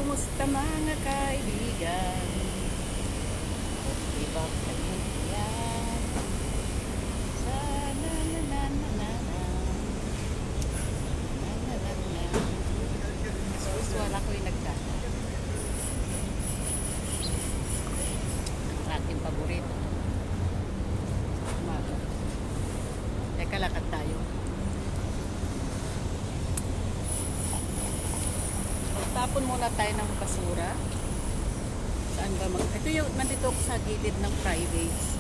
Kumusta mga kaibigan? Diba kayo yan? Sana na na na na na. Na na na na. Usual ako yung nagdana. Ang aking paborito. Umaga. Teka, lakad tayo. Tapon muna tayo ng basura. Saan ba ito yung nandito ako sa gilid ng Fridays.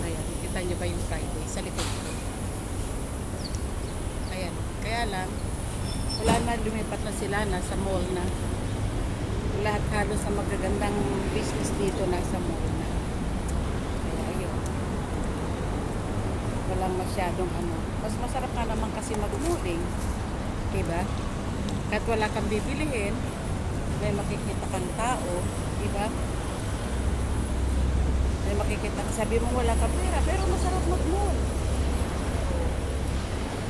Ayan, kita nyo ba yung Fridays sa likod ko? Ayan, kaya lang wala na, lumipat na sila, nasa mall na. Lahat halos sa magagandang business dito nasa mall na. Kaya ayun, walang masyadong mas masarap nga naman kasi mag-mulling, diba? Kahit wala kang bibilihin, may makikita kang tao, diba? May makikita kang, sabi mo wala kang pera, pero masarap mag-mall.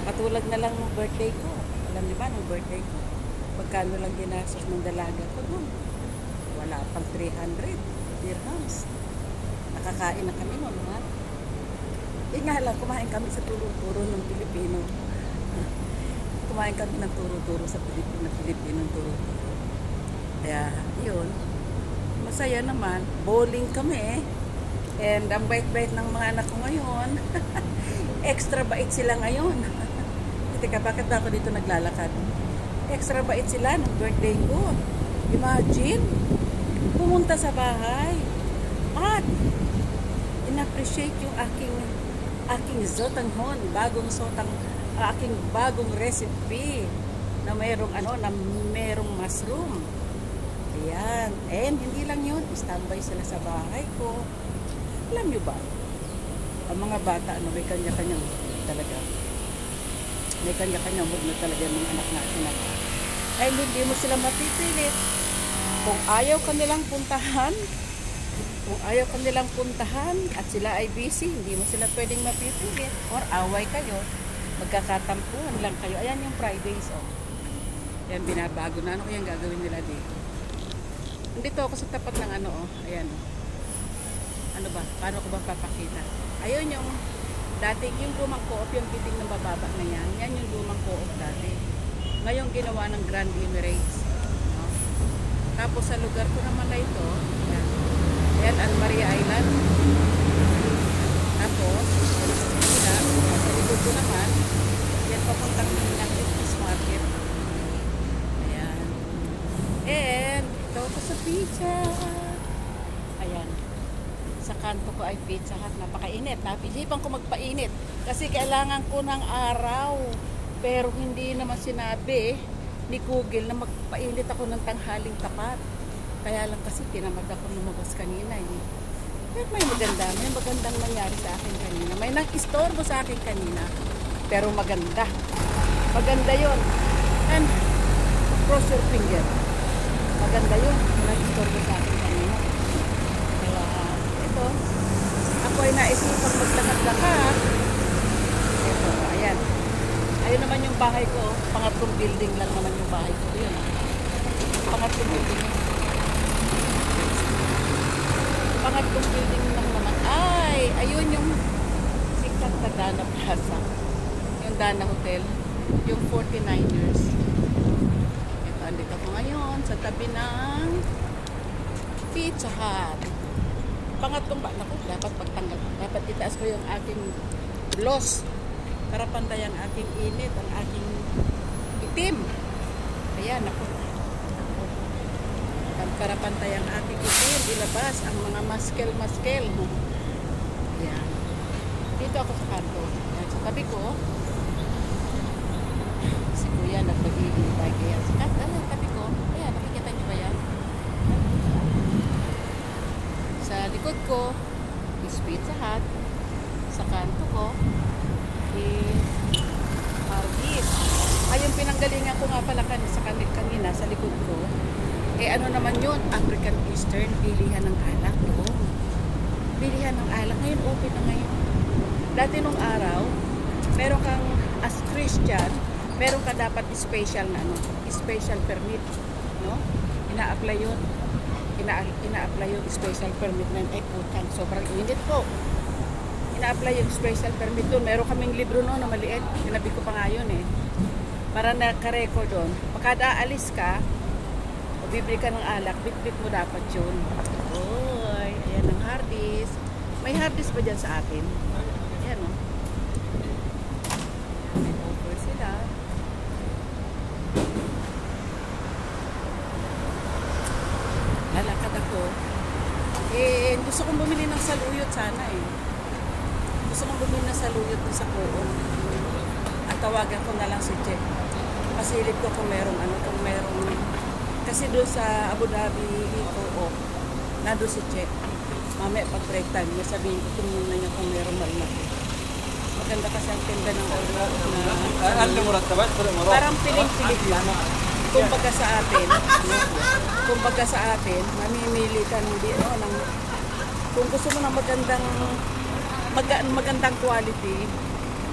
Katulad na lang ng birthday ko. Alam niyo ba, ng birthday ko, magkano lang ginastos ng dalaga ko dun? Wala pang 300 dirhams. Nakakain na kami nun, ha? Nga lang, kumain kami sa turo-turo ng Pilipino. Kumain kami ng turo-turo sa Pilipinong turo-turo. Kaya, yun. Masaya naman. Bowling kami. And ang bait-bait ng mga anak ko ngayon. Extra bait sila ngayon. Teka, bakit ba ako dito naglalakad? Extra bait sila ng birthday ko. Imagine, pumunta sa bahay. At, in-appreciate yung aking zotanghon, aking bagong recipe na merong mushroom. Ayan. And hindi lang yun, standby sila sa bahay ko. Alam nyo ba, ang mga bata, may kanya-kanyang talaga. May kanya-kanyang mood na talaga ng anak natin. Ay, hindi mo sila mapipilit. Kung ayaw kanilang puntahan, at sila ay busy, hindi mo sila pwedeng mapipilit. Or away kayo, magkakatampuhan lang kayo. Ayan yung Fridays, oh. Ayan, binabago na. Ano kayang gagawin nila dito? Nandito ako sa tapat ng ayan, oh. Ano ba? Paano ko ba papakita? Ayun yung dati, yung lumang co-op, yung biting ng bababa na yan. Yan yung lumang co-op dati. Ngayon ginawa ng Grand Emirates. No? Tapos sa lugar ko naman na ito, ayan. Ayan, Almaria Island. Tapos, sa likod ko naman, yan papuntang ng Christmas market. Ayan. And, ito ko sa pizza. Ayan. Sa kanto ko ay Pizza Hut. Napakainit. Napisipan ko magpainit. Kasi kailangan ko ng araw. Pero hindi naman sinabi ni Google na magpainit ako ng tanghaling tapat. Kaya lang kasi tinamad ako lumabas kanina. Pero may magandang nangyari sa akin kanina. May nang-istorbo sa akin kanina. Pero maganda. Maganda yun. And cross your finger. Maganda yun. Nang-istorbo sa akin kanina. Kaya ito, ako ay naisipang maglakad-lakad. Ito, ayan. Ayun naman yung bahay ko. Pangatlong building lang naman yung bahay ko. Yun. Pangatlong building lang. Pangatlong building lang naman. Ay, ayun yung sikat na Dana Plaza. Yung Dana Hotel. Yung 49ers. Ito, andito ko ngayon sa tabi ng Pizza Hut. Pangatlong ba? Naku, dapat pagtanggal. Dapat itaas ko yung aking gloss. Para pantay ang aking init, ang aking itim. Ayan, naku. Para pantay ang aking itim, ilabas ang mga maskel. Ayan. Dito ako sa kanto. Ayan, sa tabi ko, si Kuya nagpag-iintay kaya sa tabi ko. Ayan, nakikita niyo ba yan? Sa likod ko is Pizza Hut. Sa kanto ko is Arby's. Ay, yung pinanggalingan ko nga pala kanina sa likod ko, ano naman yun? African Eastern, bilihan ng alak. Bilihan ng alak. Ngayon, open na ngayon. Dati nung araw, meron kang, as Christian, meron ka dapat special na special permit. no? Ina-apply yun. Ina-apply yung special permit na yun. Ay putang, sobrang init po. Ina-apply yung special permit doon. Meron kaming libro noon na maliit. Tinabi ko pa nga yun eh. Para naka-record doon. Pagka aalis ka, o bibili ka ng alak, bit-bit mo dapat yun. Oy, ayan ang hard disk. May hard disk ba dyan sa atin? Ayan o. May offer sila. Lalakad ako. Gusto kong bumili ng saluyot sana eh. Gusto kong bumili ng saluyot sa Coop. At tawagan ko na lang si Che. Pasilip ko kung merong kasi doon sa Abu Dhabi Coop, nandun si Che. Mamaya pag break time, sabihin ko tumuna niya kung merong malaki. Maganda kasi ang tinda ng Coop na parang piling-piling lang. Kumbaga sa atin, mamimili ka kung gusto mo ng magandang quality,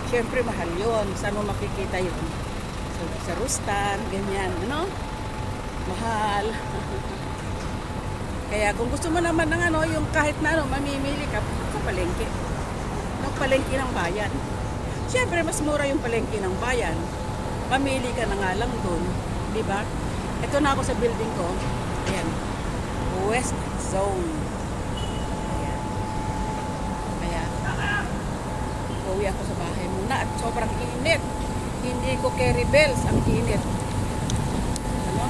syempre mahal yun. Saan mo makikita yun? Sa Rustan, ganyan, ano? Mahal. Kaya kung gusto mo naman ng yung kahit na mamimili ka sa palengke. Ng palengke ng bayan. Syempre, mas mura yung palengke ng bayan. Mamili ka na nga lang dun. Diba? Ito na ako sa building ko. Ayan. West Zone. Ayan. Kaya, uwi ako sa bahay muna at sobrang init. Hindi ko carry bells. Ang init. Ano?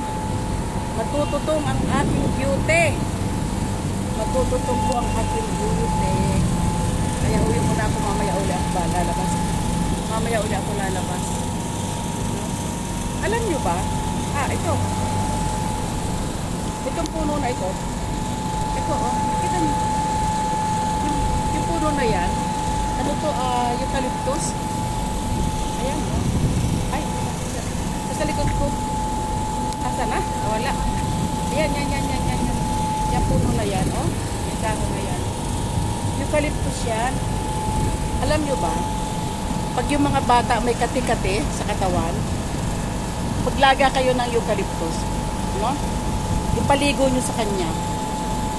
Matututong ang ating beauty. Matututong po ang ating beauty. Kaya uwi muna ako mamaya uli ako lalabas. Mamaya uli ako lalabas. Alam nyo ba? Ito. Itong puno na ito. Ito, nakita nyo. Yung puno na yan. Ano to? Eucalyptus. Ayan, Ay, sa likod ko. Asa na? Wala. Ayan, yan. Yung puno na yan, Yung dahon na yan. Eucalyptus yan. Alam nyo ba? Pag yung mga bata may kati-kati sa katawan, paglaga kayo ng eucalyptus, no? Ipaligo nyo sa kanya,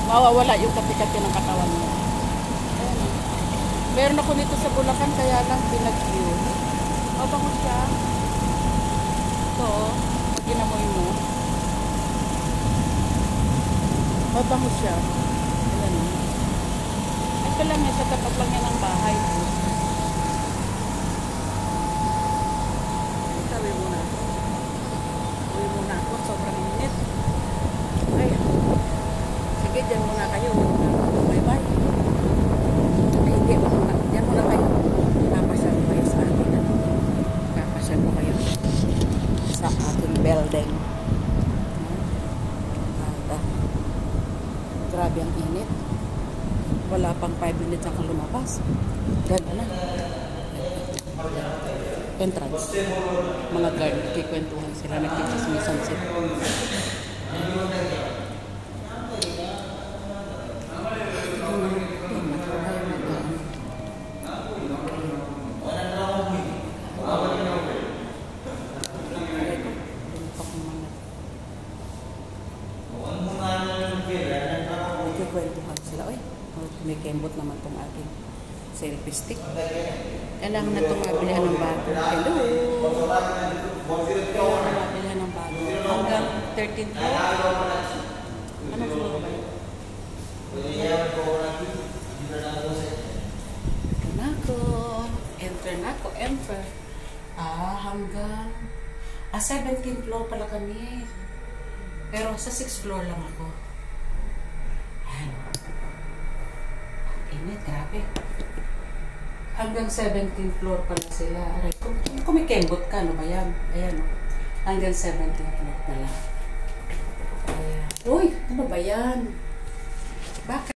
mawawala yung kati-kati ng katawan mo. Ayan. Meron ako nito sa Bulacan, kaya lang binagyo. Bango siya. Ito, pag ginamoy mo, mabango siya. Ayan. Ito lang yan, sa tapat lang yan ng bahay. Sobrang init. Ay, sige, dyan muna kayo. Bye-bye. Ay, hindi. Dyan muna kayo. Papasyal ko kayo sa atin. Papasyal ko kayo sa ating building. Grabe ang init. Wala pang 5 minutes ang lumabas. Ganda na. Entrance. Mga guard, kikwentuhan sila, nagkichismisan sila. Kikwentuhan sila. Uy, may kembot naman tong aking selfie stick. Kailangan na itong mabilihan ng bago. Hello! Kailangan na mabilihan ng bago. Hanggang 13th floor. Anong floor ba yun? Ito na ako. Enter na ako. Enter. Hanggang 17th floor pala kami. Pero sa 6th floor lang ako. Ayan. Init, grabe. Hanggang 17th floor pala sila. Kung kumikembot ka, ano ba yan? Ayan, hanggang 17th floor pala. Ayan. Uy, ano ba yan? Bakit?